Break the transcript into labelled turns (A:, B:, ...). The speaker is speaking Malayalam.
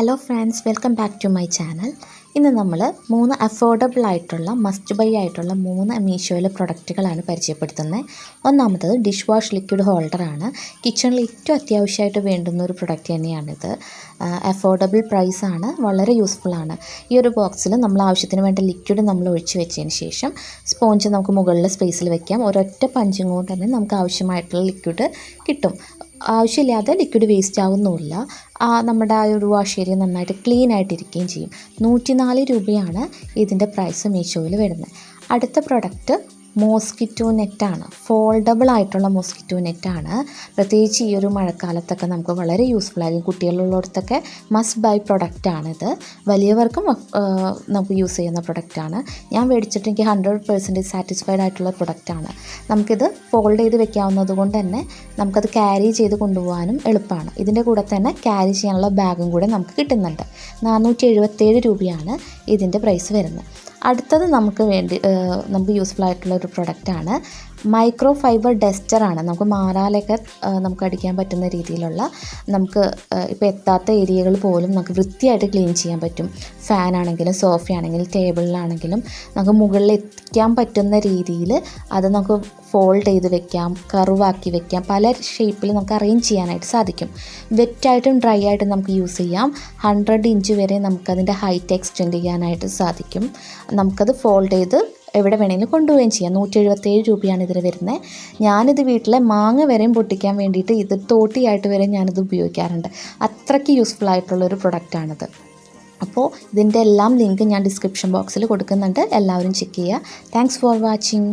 A: Hello friends, welcome back to my channel. ഇന്ന് നമ്മൾ 3 അഫോർഡബിൾ ആയിട്ടുള്ള മസ്റ്റ് ബൈ ആയിട്ടുള്ള 3 മീഷോയിലെ പ്രൊഡക്റ്റുകളാണ് പരിചയപ്പെടുത്തുന്നത്. ഒന്നാമത്തത് ഡിഷ് വാഷ് ലിക്വിഡ് ഹോൾഡറാണ്. കിച്ചണിൽ ഏറ്റവും അത്യാവശ്യമായിട്ട് വേണ്ടുന്ന ഒരു പ്രൊഡക്റ്റ് തന്നെയാണിത്. അഫോർഡബിൾ പ്രൈസാണ്, വളരെ യൂസ്ഫുള്ളാണ്. ഈ ഒരു ബോക്സിൽ നമ്മൾ ആവശ്യത്തിന് വേണ്ട ലിക്വിഡ് നമ്മൾ ഒഴിച്ച് വെച്ചതിന് ശേഷം സ്പോഞ്ച് നമുക്ക് മുകളിൽ സ്പേസിൽ വെക്കാം. ഒരൊറ്റ പഞ്ചിങ് കൊണ്ട് തന്നെ നമുക്ക് ആവശ്യമായിട്ടുള്ള ലിക്വിഡ് കിട്ടും. ആവശ്യമില്ലാതെ ലിക്വിഡ് വേസ്റ്റ് ആവുന്നുമില്ല. നമ്മുടെ ആ ഒരു വാഷ് ഏരിയ നന്നായിട്ട് ക്ലീൻ ആയിട്ടിരിക്കുകയും ചെയ്യും. 104 രൂപയാണ് ഇതിൻ്റെ പ്രൈസ് മീഷോയിൽ വരുന്നത്. അടുത്ത പ്രൊഡക്റ്റ് മോസ്കിറ്റോ നെറ്റാണ്. ഫോൾഡബിൾ ആയിട്ടുള്ള മോസ്കിറ്റോ നെറ്റാണ്. പ്രത്യേകിച്ച് ഈ ഒരു മഴക്കാലത്തൊക്കെ നമുക്ക് വളരെ യൂസ്ഫുൾ ആയിരിക്കും. കുട്ടികളുള്ളിടത്തൊക്കെ മസ്റ്റ് ബൈ പ്രൊഡക്റ്റാണിത്. വലിയവർക്കും നമുക്ക് യൂസ് ചെയ്യുന്ന പ്രൊഡക്റ്റാണ്. ഞാൻ മേടിച്ചിട്ട് എനിക്ക് 100% സാറ്റിസ്ഫൈഡ് ആയിട്ടുള്ള പ്രൊഡക്റ്റാണ്. നമുക്കിത് ഫോൾഡ് ചെയ്ത് വെക്കാവുന്നത് കൊണ്ട് തന്നെ നമുക്കത് ക്യാരി ചെയ്ത് കൊണ്ടുപോകാനും എളുപ്പമാണ്. ഇതിൻ്റെ കൂടെ തന്നെ ക്യാരി ചെയ്യാനുള്ള ബാഗും കൂടെ നമുക്ക് കിട്ടുന്നുണ്ട്. 477 രൂപയാണ് ഇതിൻ്റെ പ്രൈസ് വരുന്നത്. അടുത്തത് നമുക്ക് യൂസ്ഫുൾ ആയിട്ടുള്ള ഒരു പ്രൊഡക്റ്റാണ്. മൈക്രോ ഫൈബർ ഡസ്റ്ററാണ്. നമുക്ക് മാറാലൊക്കെ നമുക്ക് അടിക്കാൻ പറ്റുന്ന രീതിയിലുള്ള, നമുക്ക് ഇപ്പോൾ എത്താത്ത ഏരിയകൾ പോലും നമുക്ക് വൃത്തിയായിട്ട് ക്ലീൻ ചെയ്യാൻ പറ്റും. ഫാനാണെങ്കിലും സോഫയാണെങ്കിലും ടേബിളിലാണെങ്കിലും നമുക്ക് മുകളിൽ എത്തിക്കാൻ പറ്റുന്ന രീതിയിൽ അത് നമുക്ക് ഫോൾഡ് ചെയ്ത് വെക്കാം, കർവാക്കി വെക്കാം. പല ഷേപ്പിൽ നമുക്ക് അറേഞ്ച് ചെയ്യാനായിട്ട് സാധിക്കും. വെറ്റായിട്ടും ഡ്രൈ ആയിട്ടും നമുക്ക് യൂസ് ചെയ്യാം. 100 ഇഞ്ച് വരെ നമുക്കതിൻ്റെ ഹൈറ്റ് എക്സ്റ്റെൻഡ് ചെയ്യാനായിട്ട് സാധിക്കും. നമുക്കത് ഫോൾഡ് ചെയ്ത് എവിടെ വേണമെങ്കിലും കൊണ്ടുപോവുകയും ചെയ്യാം. 177 രൂപയാണ് ഇതിന് വരുന്നത്. ഞാനിത് വീട്ടിലെ മാങ്ങ വരെയും പൊട്ടിക്കാൻ വേണ്ടിയിട്ട് ഇത് തോട്ടിയായിട്ട് വരെ ഞാനിത് ഉപയോഗിക്കാറുണ്ട്. അത്രയ്ക്ക് യൂസ്ഫുൾ ആയിട്ടുള്ളൊരു പ്രൊഡക്റ്റാണിത്. അപ്പോൾ ഇതിൻ്റെ എല്ലാം ലിങ്ക് ഞാൻ ഡിസ്ക്രിപ്ഷൻ ബോക്സിൽ കൊടുക്കുന്നുണ്ട്. എല്ലാവരും ചെക്ക് ചെയ്യുക. Thanks for watching.